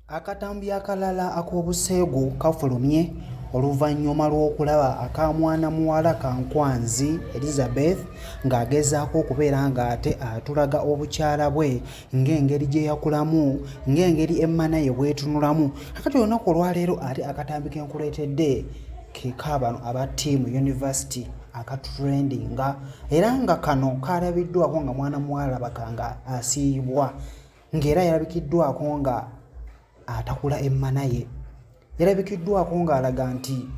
Akatambi akalala ak'obuseegu kafulumye oluvannyuma lw'okulaba akamwana muwala Kankwanzi Elizabeth ng'agezaako okubeera ng'ate atulaga obukyala bwe ng'engeri gye yakulamu ng'engeri Emmana ye bw'etunulamu. Kakati olunaku olwaleero ate akatambi ke nkuleetedde ke kaabano aba ttiimu University akatutrendinga era nga kano kaalabiddwako nga mwana muwala bakanga asiibwa ng'era yalabikiddwako nga atakula Emmana ye. Yalabikiddwako ng'alaga nti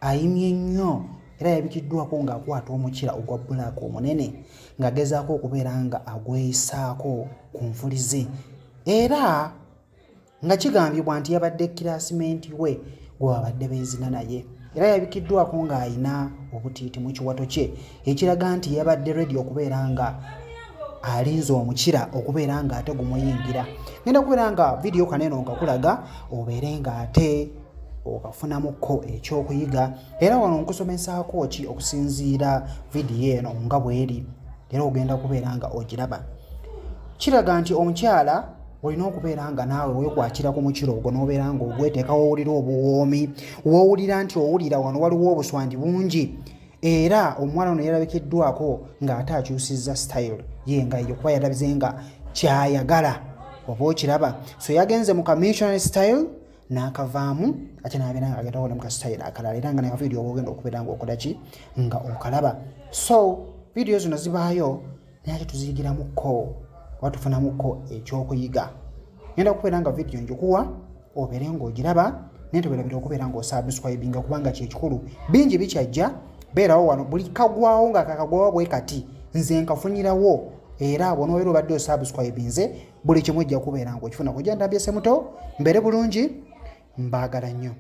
ayimye nnyo era yalabikiddwako ng'akwata omukira ogwa bbulaaka omunene ng'agezaako okubeera nga agweyisaako ku nfulize era nga kigambibwa nti yabadde kiraasimenti we gwe babadde beezina naye. Era yalabikiddwako ng'ayina obutiiti mu kiwato kye ekiraga nti yabadde ready okubeera nga alinze omukira okubeera nga ate gumuyingira. Ngenda kubeera nga vidiyo kaneno nkakulaga obeere ng'ate okafunamukko ekyokuyiga era wano nkusomesaako ki okusinziira vidiyo eno nga bw'eri era ogenda kubeera nga ogiraba. Kiraga nti omukyala olina okubeera nga naawe weekwatira ku mukiro ogwo n'obeera nga ogweteeka wowulira obuwoomi wowulira nti owulira wano waliwo obuswandi bungi era omuwala ono yalabikiddwako ng'ate akyusizza style ye nga eyo kuba yalabize nga kyayagala oba okiraba. So yagenze mu ka missionary style n'akavaamu ate n'abeera nga agenda mu ka style akalala era nga ne vidiyo oba ogenda okubeera nga okola ki nga okalaba. So vidiyo zino zibaayo naye ate tuziyigiramuko oba tufunamukko ekyokuyiga. Ngenda kubeera nga vidiyo njikuwa obeere ng'ogiraba naye teweerabira okubeera ng'osubscribinga kubanga kyekikulu bingi bikyajja. Beerawo wano buli kagwawo nga kakagwawo bwe kati nze nkafunirawo era bw'onobeera obadde osubscribinze buli kimu ojja kubeera ng'okifuna. Kujja Ntambi Muto mbeere bulungi, mbaagala nnyo.